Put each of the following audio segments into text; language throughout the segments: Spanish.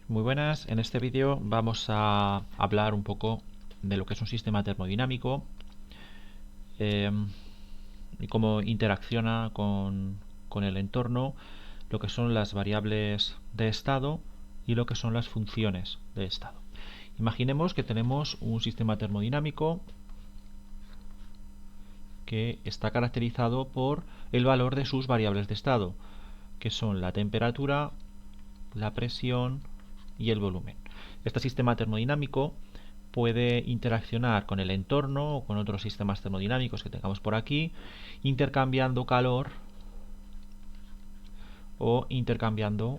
Muy buenas, en este vídeo vamos a hablar un poco de lo que es un sistema termodinámico eh, y cómo interacciona con el entorno, lo que son las variables de estado y lo que son las funciones de estado. Imaginemos que tenemos un sistema termodinámico que está caracterizado por el valor de sus variables de estado, que son la temperatura, la presión y el volumen. Este sistema termodinámico puede interaccionar con el entorno o con otros sistemas termodinámicos que tengamos por aquí, intercambiando calor o intercambiando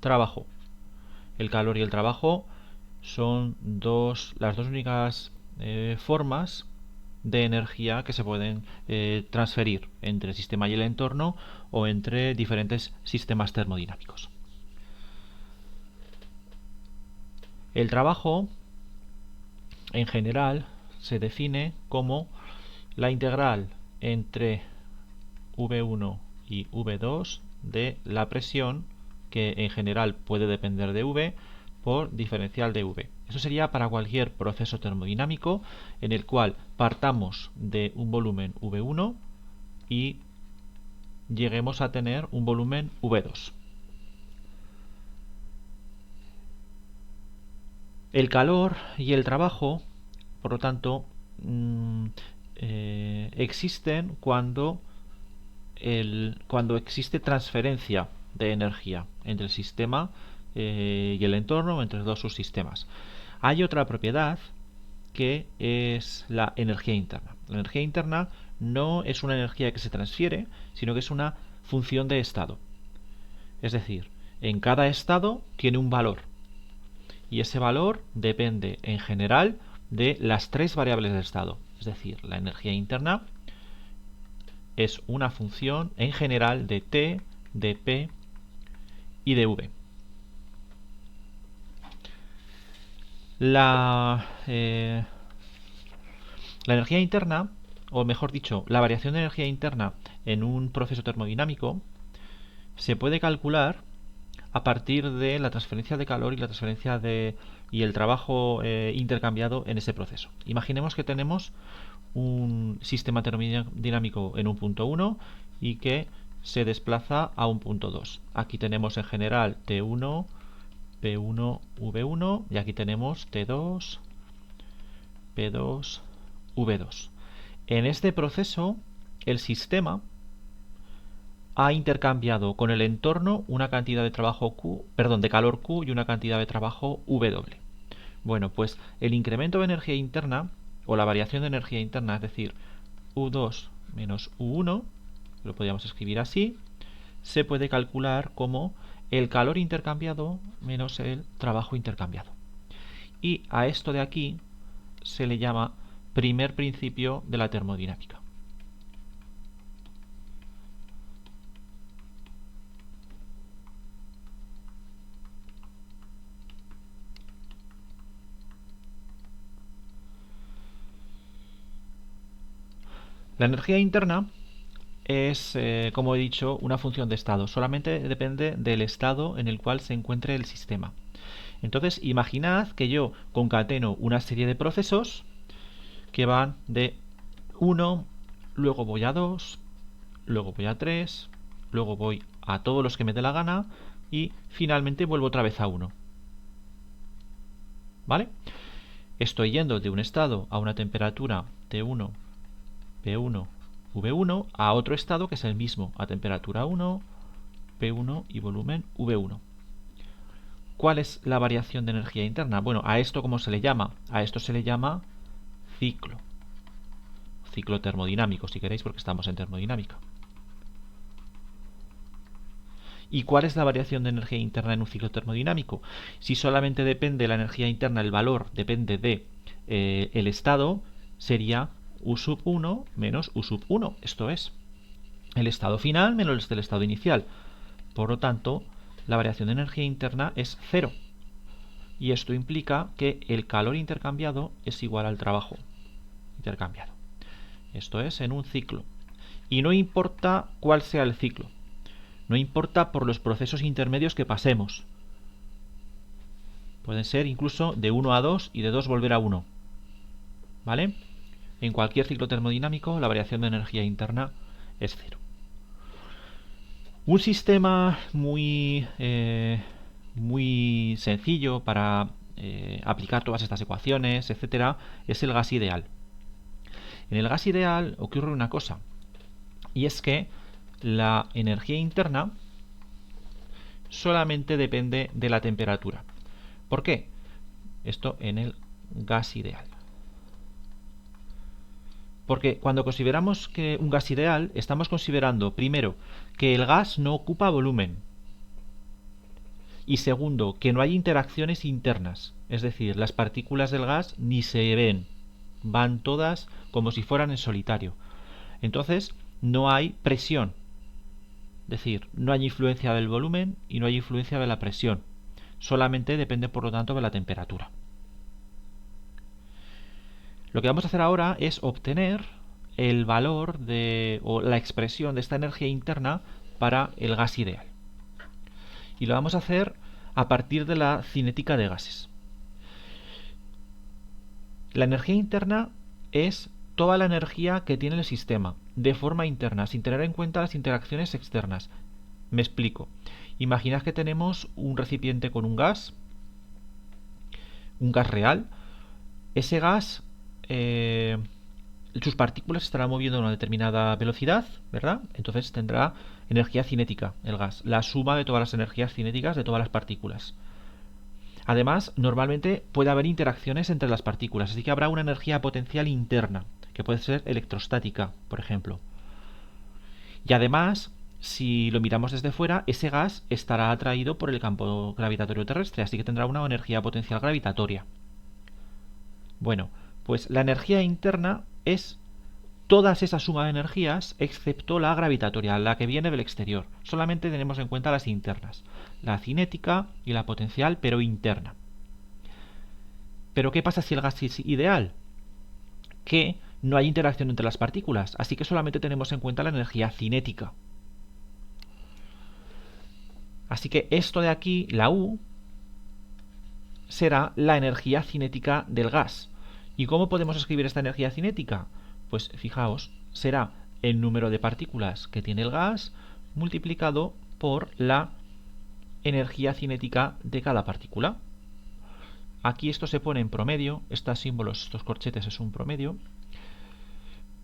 trabajo. El calor y el trabajo son las dos únicas formas de energía que se pueden transferir entre el sistema y el entorno o entre diferentes sistemas termodinámicos. El trabajo, en general, se define como la integral entre V1 y V2 de la presión, que en general puede depender de V, por diferencial de V. Eso sería para cualquier proceso termodinámico en el cual partamos de un volumen V1 y lleguemos a tener un volumen V2. El calor y el trabajo, por lo tanto, existen cuando existe transferencia de energía entre el sistema y el entorno, entre dos subsistemas. Hay otra propiedad que es la energía interna. La energía interna no es una energía que se transfiere, sino que es una función de estado. Es decir, en cada estado tiene un valor. Y ese valor depende en general de las tres variables de estado. Es decir, la energía interna es una función en general de T, de P y de V. La energía interna, o mejor dicho, la variación de energía interna en un proceso termodinámico se puede calcular a partir de la transferencia de calor y la transferencia y el trabajo intercambiado en ese proceso. Imaginemos que tenemos un sistema termodinámico en un punto 1 y que se desplaza a un punto 2. Aquí tenemos en general T1, P1, V1 y aquí tenemos T2, P2, V2. En este proceso, el sistema ha intercambiado con el entorno una cantidad de de calor Q y una cantidad de trabajo W. Bueno, pues el incremento de energía interna o la variación de energía interna, es decir, U2 menos U1, lo podríamos escribir así, se puede calcular como el calor intercambiado menos el trabajo intercambiado. Y a esto de aquí se le llama primer principio de la termodinámica. La energía interna es, como he dicho, una función de estado. Solamente depende del estado en el cual se encuentre el sistema. Entonces, imaginad que yo concateno una serie de procesos que van de 1, luego voy a 2, luego voy a 3, luego voy a todos los que me dé la gana y finalmente vuelvo otra vez a 1. ¿Vale? Estoy yendo de un estado a una temperatura T1, P1, V1 a otro estado que es el mismo, a temperatura 1, P1 y volumen V1. ¿Cuál es la variación de energía interna? Bueno, a esto ¿cómo se le llama? A esto se le llama ciclo. Ciclo termodinámico, si queréis, porque estamos en termodinámica. ¿Y cuál es la variación de energía interna en un ciclo termodinámico? Si solamente depende la energía interna, el valor depende de el estado, sería U sub 1 menos U sub 1. Esto es el estado final menos el estado inicial. Por lo tanto, la variación de energía interna es 0. Y esto implica que el calor intercambiado es igual al trabajo intercambiado. Esto es en un ciclo. Y no importa cuál sea el ciclo. No importa por los procesos intermedios que pasemos. Pueden ser incluso de 1 a 2 y de 2 volver a 1. ¿Vale? En cualquier ciclo termodinámico la variación de energía interna es cero. Un sistema muy sencillo para aplicar todas estas ecuaciones, etcétera, es el gas ideal. En el gas ideal ocurre una cosa, y es que la energía interna solamente depende de la temperatura. ¿Por qué? Esto en el gas ideal. Porque cuando consideramos que un gas ideal, estamos considerando, primero, que el gas no ocupa volumen. Y segundo, que no hay interacciones internas. Es decir, las partículas del gas ni se ven. Van todas como si fueran en solitario. Entonces, no hay presión. Es decir, no hay influencia del volumen y no hay influencia de la presión. Solamente depende, por lo tanto, de la temperatura. Lo que vamos a hacer ahora es obtener el valor o la expresión de esta energía interna para el gas ideal. Y lo vamos a hacer a partir de la cinética de gases. La energía interna es toda la energía que tiene el sistema, de forma interna, sin tener en cuenta las interacciones externas. Me explico. Imaginad que tenemos un recipiente con un gas real. Ese gas, sus partículas se estarán moviendo a una determinada velocidad, ¿verdad? Entonces tendrá energía cinética el gas, la suma de todas las energías cinéticas de todas las partículas. Además, normalmente puede haber interacciones entre las partículas, así que habrá una energía potencial interna, que puede ser electrostática, por ejemplo. Y además, si lo miramos desde fuera, ese gas estará atraído por el campo gravitatorio terrestre, así que tendrá una energía potencial gravitatoria. Bueno, pues la energía interna es todas esas suma de energías excepto la gravitatoria, la que viene del exterior. Solamente tenemos en cuenta las internas, la cinética y la potencial, pero interna. Pero ¿qué pasa si el gas es ideal? Que no hay interacción entre las partículas, así que solamente tenemos en cuenta la energía cinética. Así que esto de aquí, la U, será la energía cinética del gas. ¿Y cómo podemos escribir esta energía cinética? Pues fijaos, será el número de partículas que tiene el gas multiplicado por la energía cinética de cada partícula. Aquí esto se pone en promedio, estos símbolos, estos corchetes es un promedio,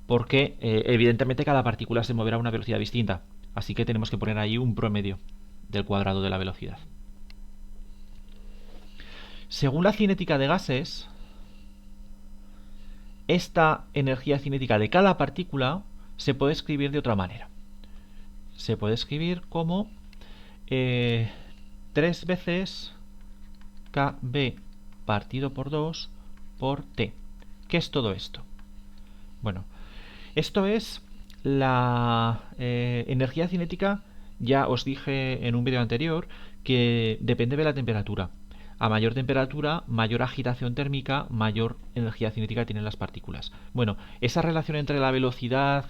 porque evidentemente cada partícula se moverá a una velocidad distinta, así que tenemos que poner ahí un promedio del cuadrado de la velocidad. Según la cinética de gases, esta energía cinética de cada partícula se puede escribir de otra manera. Se puede escribir como 3 veces KB partido por 2 por T. ¿Qué es todo esto? Bueno, esto es la energía cinética. Ya os dije en un vídeo anterior que depende de la temperatura. A mayor temperatura, mayor agitación térmica, mayor energía cinética tienen las partículas. Bueno, esa relación entre la velocidad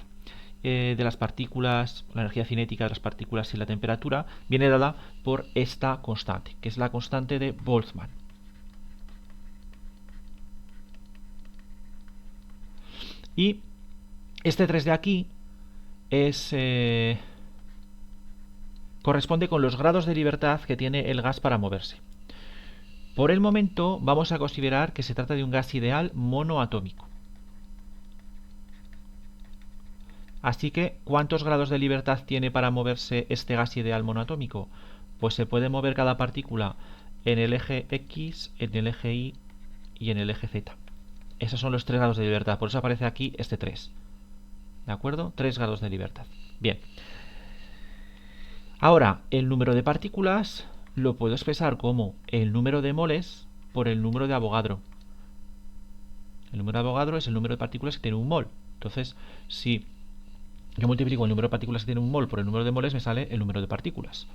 de las partículas, la energía cinética de las partículas y la temperatura viene dada por esta constante, que es la constante de Boltzmann. Y este 3 de aquí es corresponde con los grados de libertad que tiene el gas para moverse. Por el momento vamos a considerar que se trata de un gas ideal monoatómico. Así que, ¿cuántos grados de libertad tiene para moverse este gas ideal monoatómico? Pues se puede mover cada partícula en el eje X, en el eje Y y en el eje Z. Esos son los 3 grados de libertad, por eso aparece aquí este 3. ¿De acuerdo? 3 grados de libertad. Bien. Ahora, el número de partículas lo puedo expresar como el número de moles por el número de Avogadro. El número de Avogadro es el número de partículas que tiene un mol. Entonces, si yo multiplico el número de partículas que tiene un mol por el número de moles, me sale el número de partículas.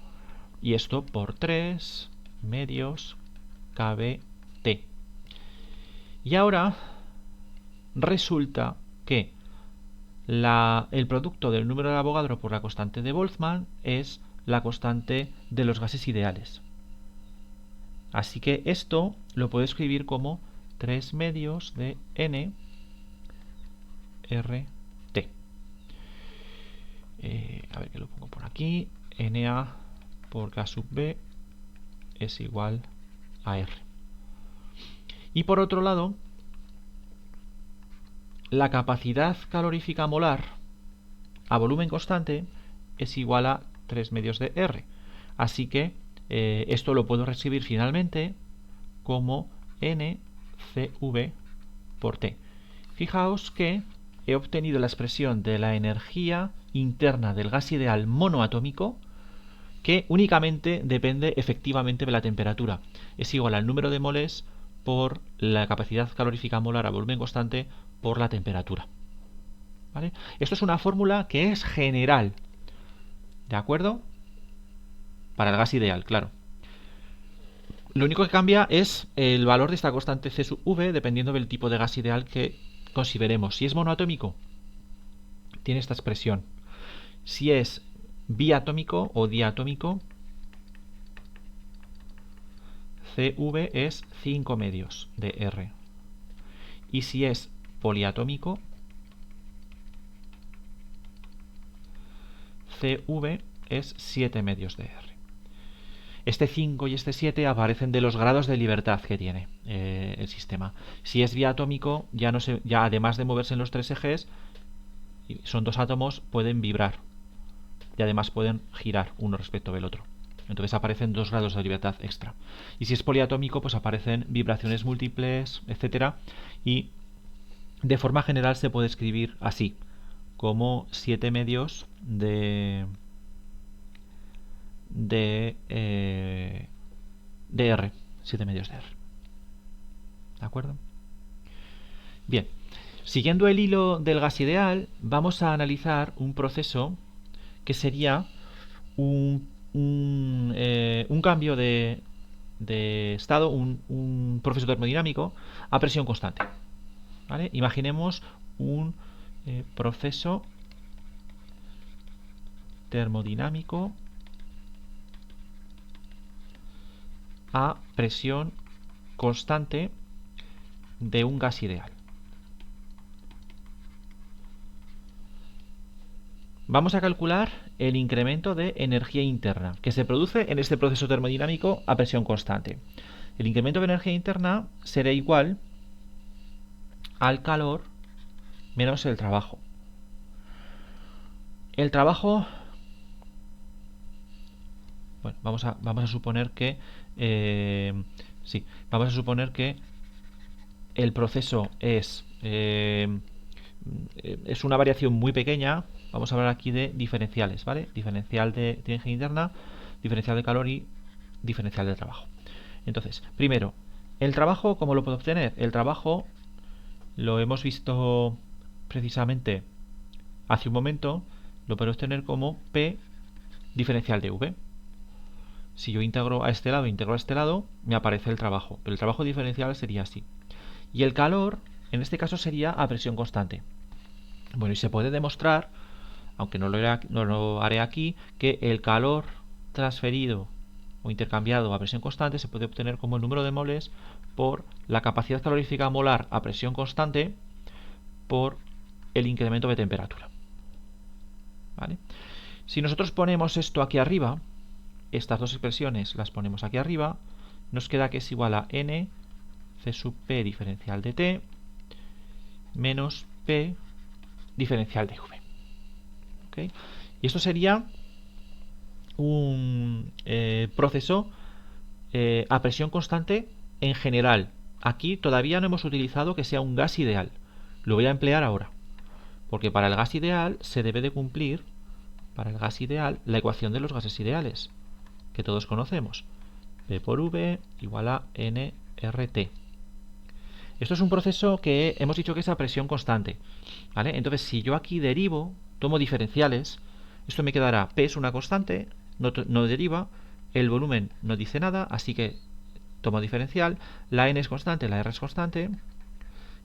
Y esto por 3 medios kBT. Y ahora resulta que el producto del número de Avogadro por la constante de Boltzmann es la constante de los gases ideales. Así que esto lo puedo escribir como 3 medios de n RT. A ver que lo pongo por aquí. Na por K sub B es igual a R. Y por otro lado, la capacidad calorífica molar a volumen constante es igual a 3 medios de R. Así que esto lo puedo reescribir finalmente como NCV por T. Fijaos que he obtenido la expresión de la energía interna del gas ideal monoatómico, que únicamente depende efectivamente de la temperatura. Es igual al número de moles por la capacidad calorífica molar a volumen constante por la temperatura. ¿Vale? Esto es una fórmula que es general, ¿de acuerdo? Para el gas ideal, claro. Lo único que cambia es el valor de esta constante C sub V dependiendo del tipo de gas ideal que consideremos. Si es monoatómico, tiene esta expresión. Si es biatómico o diatómico, CV es 5 medios de R. Y si es poliatómico, CV es 7 medios de R. Este 5 y este 7 aparecen de los grados de libertad que tiene el sistema. Si es biatómico, ya además de moverse en los tres ejes, son dos átomos, pueden vibrar. Y además pueden girar uno respecto del otro. Entonces aparecen 2 grados de libertad extra. Y si es poliatómico, pues aparecen vibraciones múltiples, etcétera. Y de forma general se puede escribir así, como 7 medios de R. 7 medios de R. ¿De acuerdo? Bien. Siguiendo el hilo del gas ideal, vamos a analizar un proceso que sería un cambio de estado, un proceso termodinámico a presión constante. ¿Vale? Imaginemos un proceso termodinámico a presión constante de un gas ideal. Vamos a calcular el incremento de energía interna que se produce en este proceso termodinámico a presión constante. El incremento de energía interna será igual al calor menos el trabajo. El trabajo, bueno, vamos a suponer que vamos a suponer que el proceso es una variación muy pequeña. Vamos a hablar aquí de diferenciales, ¿vale? Diferencial de energía interna, diferencial de calor y diferencial de trabajo. Entonces, primero, el trabajo, ¿cómo lo puedo obtener? El trabajo lo hemos visto precisamente hace un momento, lo puedo obtener como P diferencial de V. Si yo integro a este lado, integro a este lado, me aparece el trabajo. Pero el trabajo diferencial sería así. Y el calor, en este caso, sería a presión constante. Bueno, y se puede demostrar, aunque no lo haré aquí, que el calor transferido o intercambiado a presión constante se puede obtener como el número de moles por la capacidad calorífica molar a presión constante por el incremento de temperatura. ¿Vale? Si nosotros ponemos esto aquí arriba, estas dos expresiones las ponemos aquí arriba, nos queda que es igual a n C sub P diferencial de T menos P diferencial de V. ¿Okay? Y esto sería un proceso a presión constante en general. Aquí todavía no hemos utilizado que sea un gas ideal. Lo voy a emplear ahora. Porque para el gas ideal se debe de cumplir, para el gas ideal, la ecuación de los gases ideales, que todos conocemos. P por V igual a nRT. Esto es un proceso que hemos dicho que es a presión constante, ¿vale? Entonces, si yo aquí derivo, tomo diferenciales, esto me quedará P es una constante, no deriva, el volumen no dice nada, así que tomo diferencial, la N es constante, la R es constante,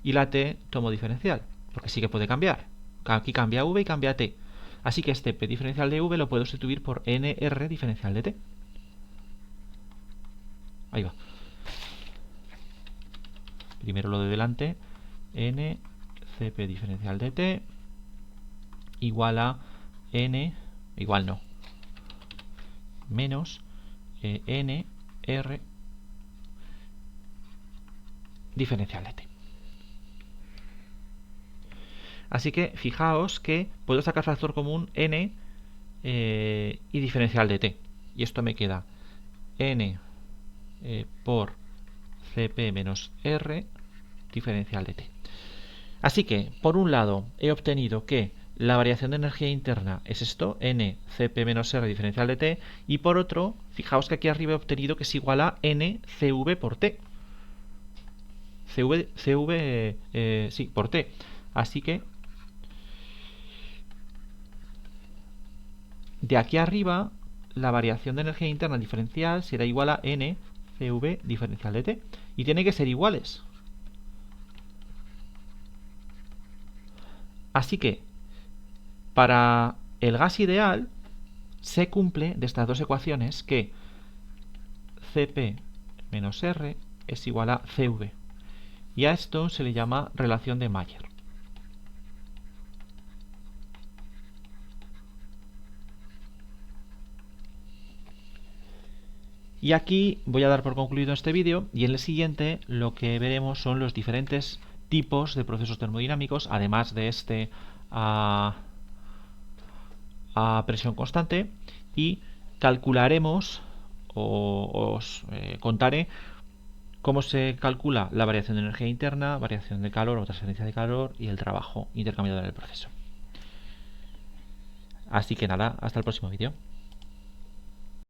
y la T tomo diferencial, porque sí que puede cambiar. Aquí cambia V y cambia T. Así que este P diferencial de V lo puedo sustituir por NR diferencial de T. Ahí va. primero lo de delante, n Cp diferencial de t igual a n, igual no, menos n r diferencial de t. Así que fijaos que puedo sacar factor común n y diferencial de t. Y esto me queda n por Cp menos R diferencial de t. Así que, por un lado, he obtenido que la variación de energía interna es esto, n Cp menos R diferencial de t, y por otro, fijaos que aquí arriba he obtenido que es igual a n Cv por t. Sí, por t. Así que de aquí arriba la variación de energía interna diferencial será igual a n Cv diferencial de t. Y tiene que ser iguales. Así que, para el gas ideal, se cumple de estas dos ecuaciones que Cp menos R es igual a Cv. Y a esto se le llama relación de Mayer. Y aquí voy a dar por concluido este vídeo, y en el siguiente lo que veremos son los diferentes tipos de procesos termodinámicos, además de este a presión constante, y calcularemos o os contaré cómo se calcula la variación de energía interna, variación de calor o transferencia de calor y el trabajo intercambiado en el proceso. Así que nada, hasta el próximo vídeo.